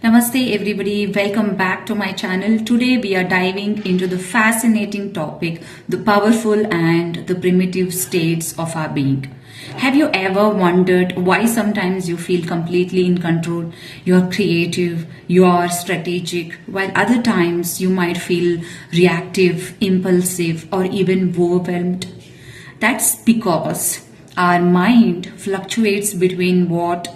Namaste everybody, welcome back to my channel. Today we are diving into the fascinating topic, the powerful and the primitive states of our being. Have you ever wondered why sometimes you feel completely in control, you're creative, you're strategic, while other times you might feel reactive, impulsive, or even overwhelmed? That's because our mind fluctuates between what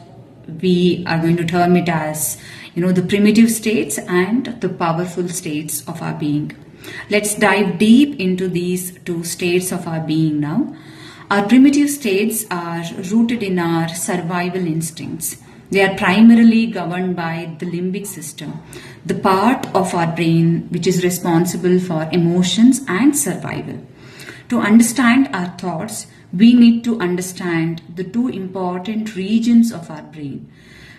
we are going to term it as the primitive states and the powerful states of our being. Let's dive deep into these two states of our being now. Our primitive states are rooted in our survival instincts. They are primarily governed by the limbic system, the part of our brain which is responsible for emotions and survival. To understand our thoughts, we need to understand the two important regions of our brain.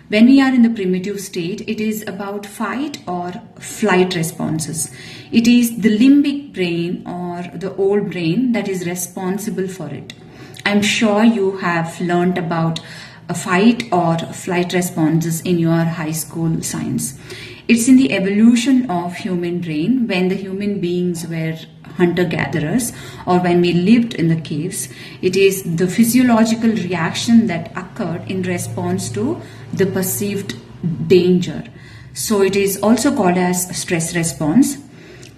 When we are in the primitive state, it is about fight or flight responses. It is the limbic brain or the old brain that is responsible for it. I'm sure you have learned about a fight or flight responses in your high school science. It's in the evolution of human brain when the human beings were hunter-gatherers or when we lived in the caves. It is the physiological reaction that occurred in response to the perceived danger. So it is also called as stress response.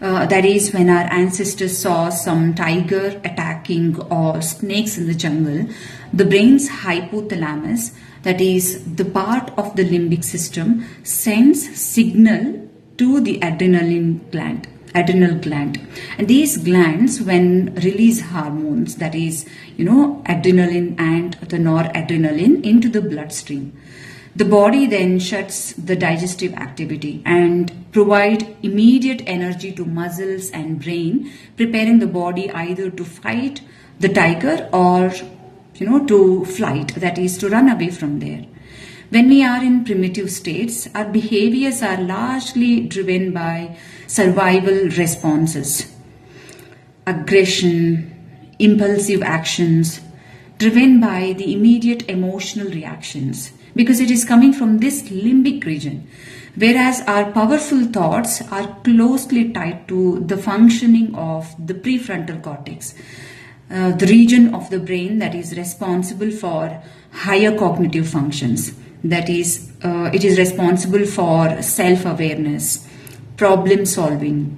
That is when our ancestors saw some tiger attacking or snakes in the jungle, the brain's hypothalamus, that is the part of the limbic system, sends signal to the adrenal gland. And these glands, when release hormones, that is adrenaline and the noradrenaline, into the bloodstream. The body then shuts the digestive activity and provide immediate energy to muscles and brain, preparing the body either to fight the tiger or to flight, that is to run away from there. When we are in primitive states, our behaviors are largely driven by survival responses, aggression, impulsive actions, driven by the immediate emotional reactions, because it is coming from this limbic region. Whereas our powerful thoughts are closely tied to the functioning of the prefrontal cortex, the region of the brain that is responsible for higher cognitive functions. That is, it is responsible for self-awareness, problem solving,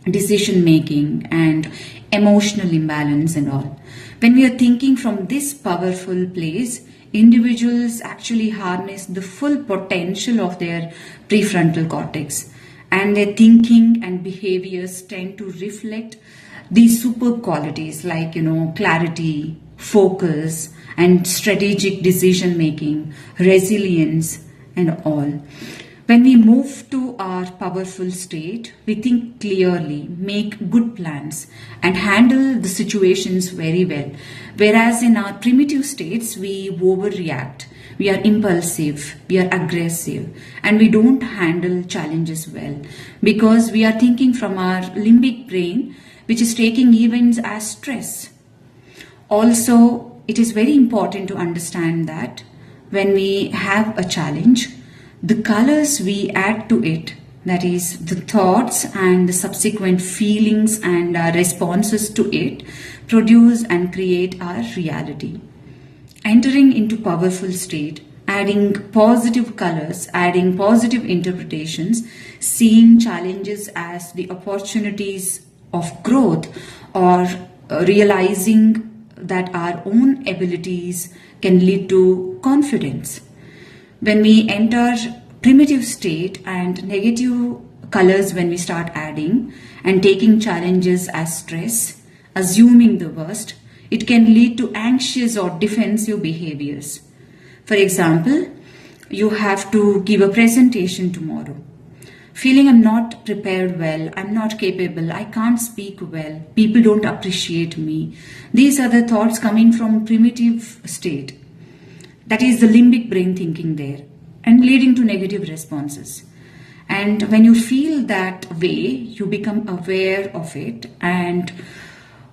decision making, and emotional imbalance and all. When we are thinking from this powerful place, individuals actually harness the full potential of their prefrontal cortex, and their thinking and behaviors tend to reflect these superb qualities like clarity, focus, and strategic decision making, resilience, and all. When we move to our powerful state, we think clearly, make good plans, and handle the situations very well. Whereas in our primitive states, we overreact, we are impulsive, we are aggressive, and we don't handle challenges well because we are thinking from our limbic brain, which is taking events as stress. Also, it is very important to understand that when we have a challenge, the colors we add to it, that is the thoughts and the subsequent feelings and our responses to it, produce and create our reality. Entering into powerful state, adding positive colors, adding positive interpretations, seeing challenges as the opportunities of growth, or realizing that our own abilities can lead to confidence. When we enter primitive state and negative colors, when we start adding and taking challenges as stress, assuming the worst, it can lead to anxious or defensive behaviors. For example, you have to give a presentation tomorrow. Feeling I'm not prepared well, I'm not capable, I can't speak well, people don't appreciate me. These are the thoughts coming from primitive state. That is the limbic brain thinking there and leading to negative responses. And when you feel that way, you become aware of it and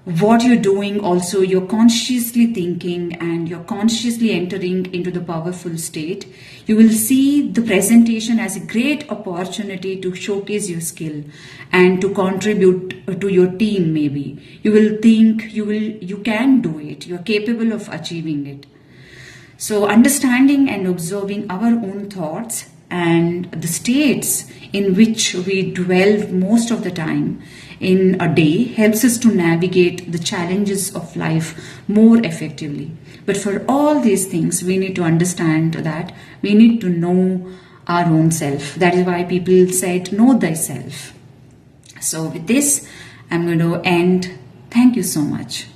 what you're doing, also you're consciously thinking and you're consciously entering into the powerful state, you will see the presentation as a great opportunity to showcase your skill and to contribute to your team. Maybe you will think you can do it, you're capable of achieving it. So understanding and observing our own thoughts and the states in which we dwell most of the time in a day helps us to navigate the challenges of life more effectively. But for all these things, we need to understand that we need to know our own self. That is why people said, know thyself. So with this, I'm going to end. Thank you so much.